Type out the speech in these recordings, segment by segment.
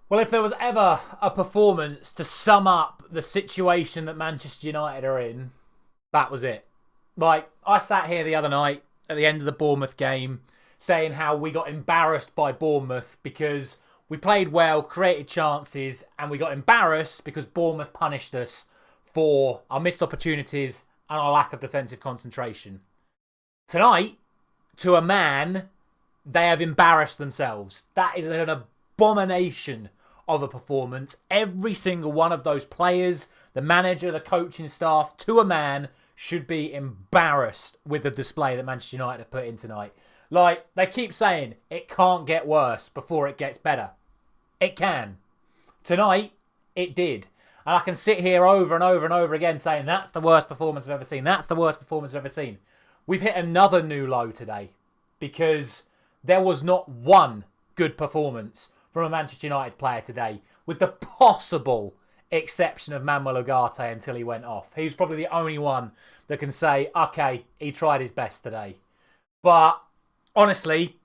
Well, if there was ever a performance to sum up the situation that Manchester United are in, that was it. Like, I sat here the other night at the end of the Bournemouth game saying how we got embarrassed by Bournemouth because we played well, created chances, and we got embarrassed because Bournemouth punished us for our missed opportunities and our lack of defensive concentration. Tonight, to a man, they have embarrassed themselves. That is an abomination of a performance. Every single one of those players, the manager, the coaching staff, to a man, should be embarrassed with the display that Manchester United have put in tonight. Like, they keep saying it can't get worse before it gets better. It can. Tonight, it did. And I can sit here over and over and over again saying that's the worst performance I've ever seen. That's the worst performance I've ever seen. We've hit another new low today because there was not one good performance from a Manchester United player today, with the possible exception of Manuel Ugarte until he went off. He was probably the only one that can say, okay, he tried his best today. But honestly,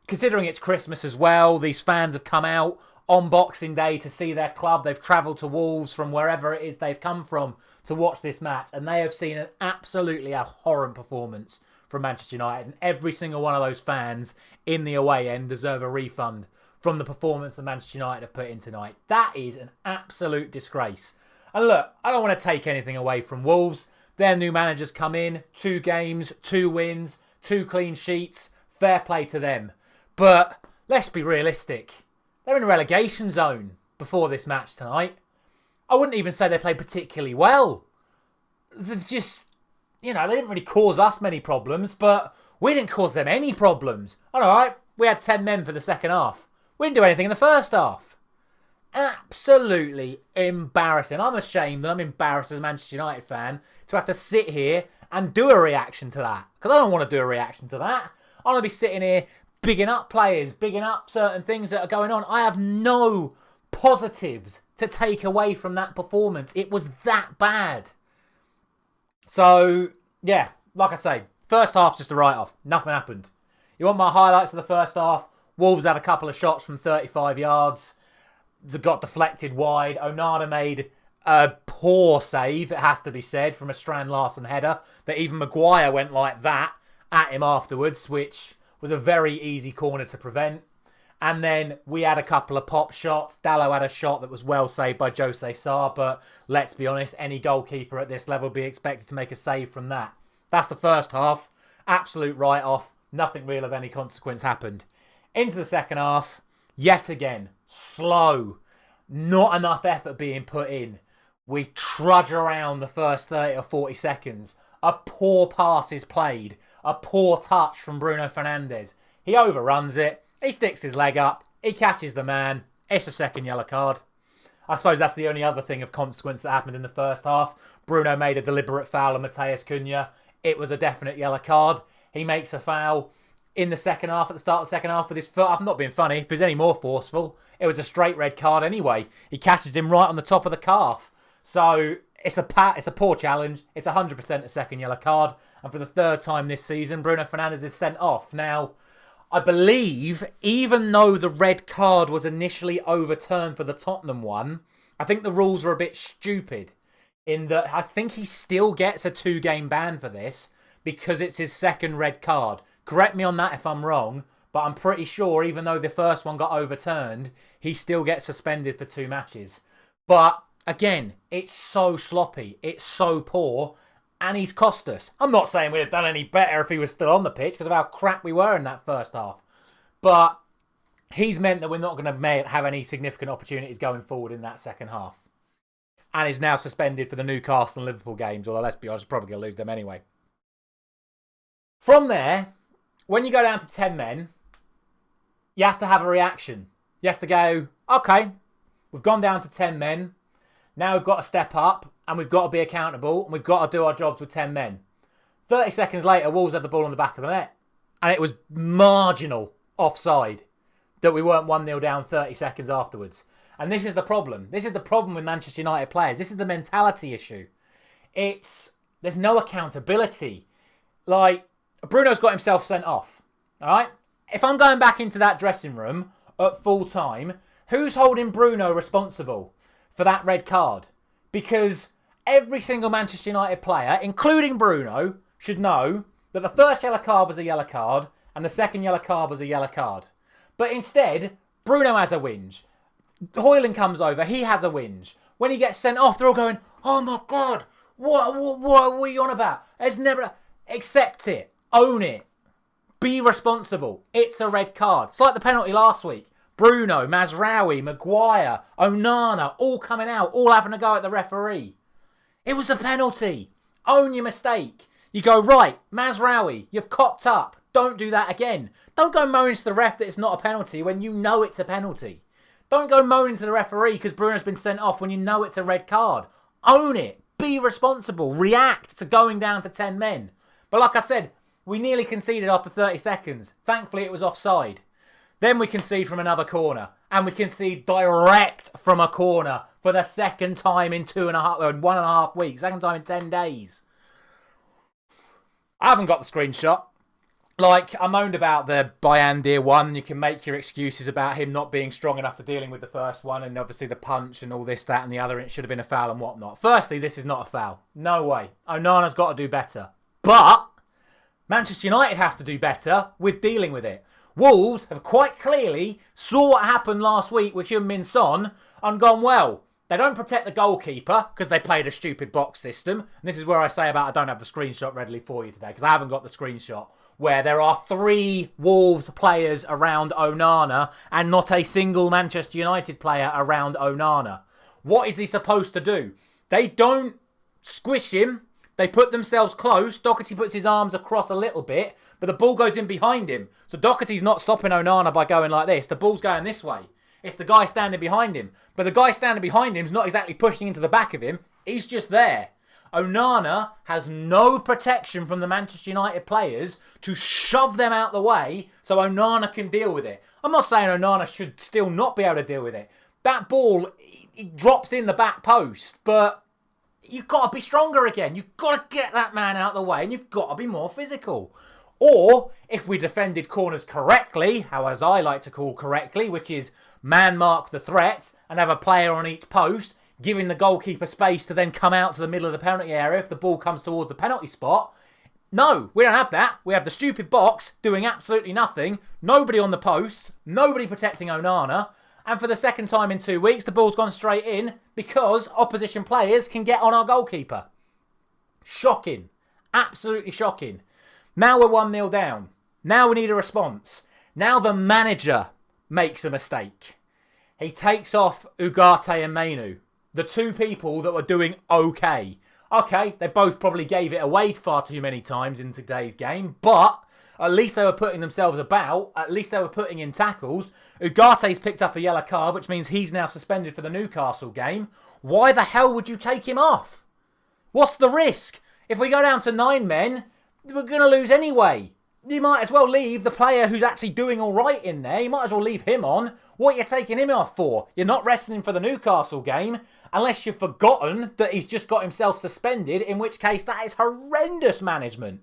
considering it's Christmas as well, these fans have come out on Boxing Day to see their club. They've travelled to Wolves from wherever it is they've come from to watch this match, and they have seen an absolutely abhorrent performance from Manchester United. And every single one of those fans in the away end deserve a refund from the performance that Manchester United have put in tonight. That is an absolute disgrace. And look, I don't want to take anything away from Wolves. Their new managers come in, 2 games, 2 wins, 2 clean sheets. Fair play to them. But let's be realistic. They're in a relegation zone before this match tonight. I wouldn't even say they played particularly well. They've just, they didn't really cause us many problems, but we didn't cause them any problems. All right, we had 10 men for the second half. We didn't do anything in the first half. Absolutely embarrassing. I'm ashamed and I'm embarrassed as a Manchester United fan to have to sit here and do a reaction to that. Because I don't want to do a reaction to that. I want to be sitting here bigging up players, bigging up certain things that are going on. I have no positives to take away from that performance. It was that bad. So, yeah, like I say, first half just a write-off. Nothing happened. You want my highlights of the first half? Wolves had a couple of shots from 35 yards. That got deflected wide. Onana made a poor save, it has to be said, from a Strand Larsen header. That even Maguire went like that at him afterwards, which was a very easy corner to prevent. And then we had a couple of pop shots. Dalot had a shot that was well saved by Jose Sarr, but let's be honest, any goalkeeper at this level would be expected to make a save from that. That's the first half. Absolute write-off. Nothing real of any consequence happened. Into the second half, yet again, slow. Not enough effort being put in. We trudge around the first 30 or 40 seconds. A poor pass is played. A poor touch from Bruno Fernandes. He overruns it. He sticks his leg up. He catches the man. It's a second yellow card. I suppose that's the only other thing of consequence that happened in the first half. Bruno made a deliberate foul on Mateus Cunha. It was a definite yellow card. He makes a foul in the second half, at the start of the second half, with his foot. I'm not being funny. If he's any more forceful, it was a straight red card anyway. He catches him right on the top of the calf. So it's a poor challenge. It's 100% a second yellow card. And for the third time this season, Bruno Fernandes is sent off. Now, I believe, even though the red card was initially overturned for the Tottenham one, I think the rules are a bit stupid in that I think he still gets a 2-game ban for this because it's his second red card. Correct me on that if I'm wrong, but I'm pretty sure even though the first one got overturned, he still gets suspended for 2 matches. But again, it's so sloppy, it's so poor, and he's cost us. I'm not saying we'd have done any better if he was still on the pitch because of how crap we were in that first half. But he's meant that we're not going to have any significant opportunities going forward in that second half. And is now suspended for the Newcastle and Liverpool games, although let's be honest, probably going to lose them anyway. From there, when you go down to 10 men, you have to have a reaction. You have to go, okay, we've gone down to 10 men. Now we've got to step up and we've got to be accountable and we've got to do our jobs with 10 men. 30 seconds later, Wolves had the ball on the back of the net. And it was marginal offside that we weren't 1-0 down 30 seconds afterwards. And this is the problem. This is the problem with Manchester United players. This is the mentality issue. There's no accountability. Like, Bruno's got himself sent off. All right? If I'm going back into that dressing room at full time, Who's holding Bruno responsible for that red card? Because every single Manchester United player, including Bruno, should know that the first yellow card was a yellow card and the second yellow card was a yellow card. But instead, Bruno has a whinge. Højlund comes over, he has a whinge. When he gets sent off, they're all going, oh my God, what are you on about? It's never... Accept it. Own it. Be responsible. It's a red card. It's like the penalty last week. Bruno, Mazraoui, Maguire, Onana, all coming out, all having a go at the referee. It was a penalty. Own your mistake. You go, right, Mazraoui, you've cocked up. Don't do that again. Don't go moaning to the ref that it's not a penalty when you know it's a penalty. Don't go moaning to the referee because Bruno's been sent off when you know it's a red card. Own it. Be responsible. React to going down to 10 men. But like I said, we nearly conceded after 30 seconds. Thankfully, it was offside. Then we concede from another corner. And we concede direct from a corner for the second time in 1.5 weeks. Second time in 10 days. I haven't got the screenshot. Like, I moaned about the Bayandir one. You can make your excuses about him not being strong enough to dealing with the first one. And obviously the punch and all this, that and the other. It should have been a foul and whatnot. Firstly, this is not a foul. No way. Onana's got to do better. But Manchester United have to do better with dealing with it. Wolves have quite clearly saw what happened last week with Heung-min Son and gone, well, they don't protect the goalkeeper because they played a stupid box system. And this is where I say about I don't have the screenshot readily for you today because I haven't got the screenshot where there are 3 Wolves players around Onana and not a single Manchester United player around Onana. What is he supposed to do? They don't squish him. They put themselves close. Doherty puts his arms across a little bit, but the ball goes in behind him. So Doherty's not stopping Onana by going like this. The ball's going this way. It's the guy standing behind him. But the guy standing behind him is not exactly pushing into the back of him. He's just there. Onana has no protection from the Manchester United players to shove them out the way so Onana can deal with it. I'm not saying Onana should still not be able to deal with it. That ball, it drops in the back post, but you've got to be stronger again. You've got to get that man out of the way and you've got to be more physical. Or, if we defended corners correctly, how as I like to call correctly, which is man mark the threat and have a player on each post, giving the goalkeeper space to then come out to the middle of the penalty area if the ball comes towards the penalty spot. No, we don't have that. We have the stupid box doing absolutely nothing. Nobody on the posts. Nobody protecting Onana. And for the second time in 2 weeks, the ball's gone straight in because opposition players can get on our goalkeeper. Shocking. Absolutely shocking. Now we're 1-0 down. Now we need a response. Now the manager makes a mistake. He takes off Ugarte and Mainu, the 2 people that were doing okay. Okay, they both probably gave it away far too many times in today's game, but at least they were putting themselves about. At least they were putting in tackles. Ugarte's picked up a yellow card, which means he's now suspended for the Newcastle game. Why the hell would you take him off? What's the risk? If we go down to 9 men, we're going to lose anyway. You might as well leave the player who's actually doing all right in there. You might as well leave him on. What are you taking him off for? You're not resting him for the Newcastle game unless you've forgotten that he's just got himself suspended, in which case that is horrendous management.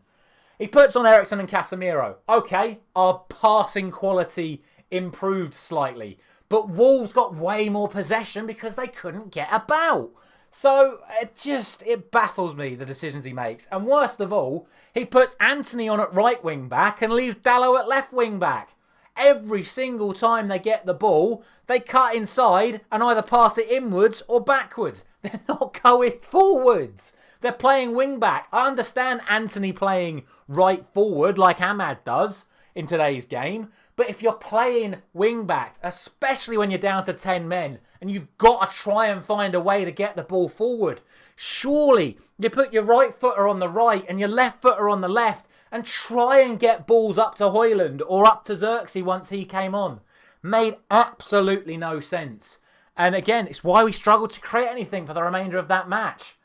He puts on Eriksen and Casemiro. Okay, our passing quality improved slightly. But Wolves got way more possession because they couldn't get about. So it baffles me, the decisions he makes. And worst of all, he puts Anthony on at right wing back and leaves Dalot at left wing back. Every single time they get the ball, they cut inside and either pass it inwards or backwards. They're not going forwards. They're playing wing back. I understand Anthony playing right forward like Ahmad does in today's game. But if you're playing wing back, especially when you're down to 10 men, and you've got to try and find a way to get the ball forward, surely you put your right footer on the right and your left footer on the left and try and get balls up to Højlund or up to Xerxes once he came on. Made absolutely no sense. And again, it's why we struggled to create anything for the remainder of that match.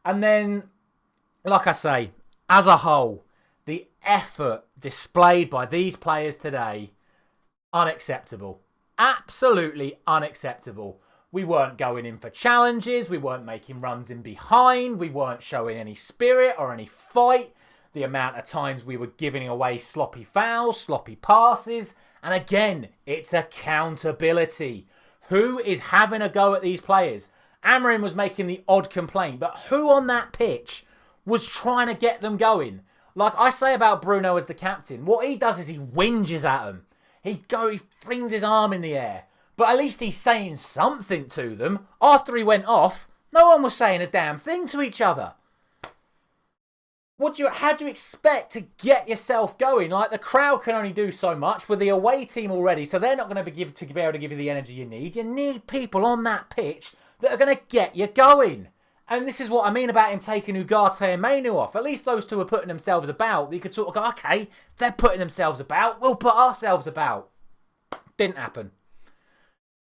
And then, like I say, as a whole, the effort displayed by these players today, unacceptable. Absolutely unacceptable. We weren't going in for challenges. We weren't making runs in behind. We weren't showing any spirit or any fight. The amount of times we were giving away sloppy fouls, sloppy passes. And again, it's accountability. Who is having a go at these players? Amorim was making the odd complaint, but who on that pitch was trying to get them going? Like I say about Bruno as the captain, what he does is he whinges at them. He flings his arm in the air. But at least he's saying something to them. After he went off, no one was saying a damn thing to each other. How do you expect to get yourself going? Like, the crowd can only do so much with the away team already, so they're not going to be able to give you the energy you need. You need people on that pitch that are going to get you going. And this is what I mean about him taking Ugarte and Mainu off. At least those two are putting themselves about. You could sort of go, okay, they're putting themselves about, we'll put ourselves about. Didn't happen.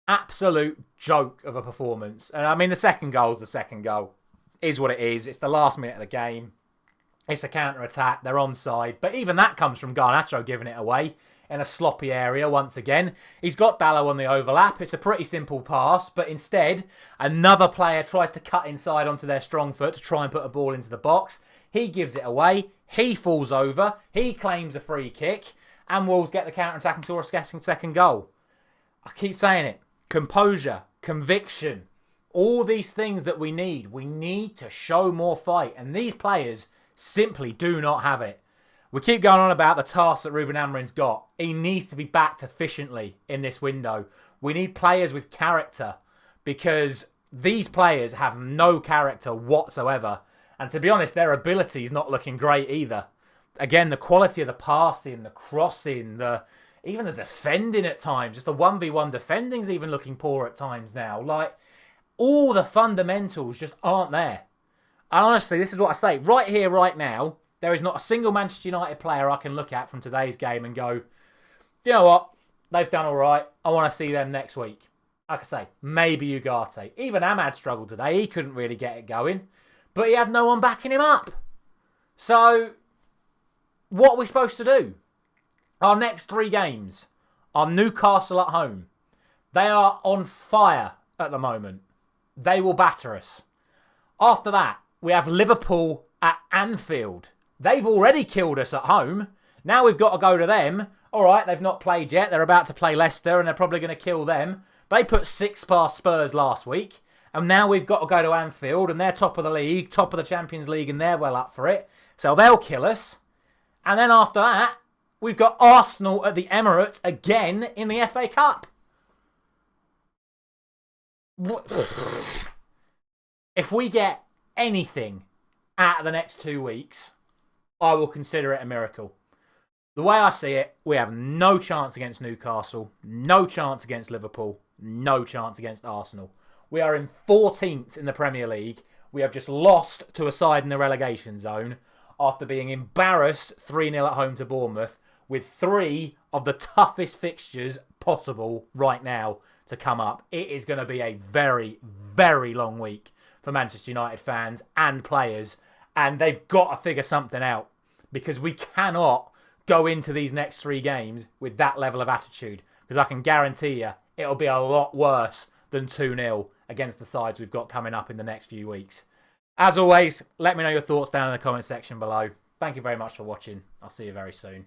Absolute joke of a performance. And I mean, the second goal is the second goal. Is what it is. It's the last minute of the game. It's a counter-attack. They're onside. But even that comes from Garnacho giving it away in a sloppy area once again. He's got Dallo on the overlap. It's a pretty simple pass. But instead, another player tries to cut inside onto their strong foot to try and put a ball into the box. He gives it away. He falls over. He claims a free kick. And Wolves get the counter-attack and score a second goal. I keep saying it. Composure. Conviction. All these things that we need. We need to show more fight. And these players simply do not have it. We keep going on about the task that Ruben Amorim's got. He needs to be backed efficiently in this window. We need players with character because these players have no character whatsoever. And to be honest, their ability is not looking great either. Again, the quality of the passing, the crossing, even the defending at times, just the 1v1 defending is even looking poor at times now. Like, all the fundamentals just aren't there. And honestly, this is what I say. Right here, right now, there is not a single Manchester United player I can look at from today's game and go, you know what? They've done all right. I want to see them next week. Like I say, maybe Ugarte. Even Ahmad struggled today. He couldn't really get it going. But he had no one backing him up. So, what are we supposed to do? Our next 3 games are Newcastle at home. They are on fire at the moment. They will batter us. After that, we have Liverpool at Anfield. They've already killed us at home. Now we've got to go to them. All right, they've not played yet. They're about to play Leicester and they're probably going to kill them. They put 6 past Spurs last week. And now we've got to go to Anfield and they're top of the league, top of the Champions League, and they're well up for it. So they'll kill us. And then after that, we've got Arsenal at the Emirates again in the FA Cup. If we get anything out of the next 2 weeks, I will consider it a miracle. The way I see it, we have no chance against Newcastle, no chance against Liverpool, no chance against Arsenal. We are in 14th in the Premier League. We have just lost to a side in the relegation zone after being embarrassed 3-0 at home to Bournemouth with 3 of the toughest fixtures possible right now to come up. It is going to be a very, very long week for Manchester United fans and players, and they've got to figure something out because we cannot go into these next 3 games with that level of attitude because I can guarantee you it'll be a lot worse than 2-0 against the sides we've got coming up in the next few weeks. As always, let me know your thoughts down in the comment section below. Thank you very much for watching. I'll see you very soon.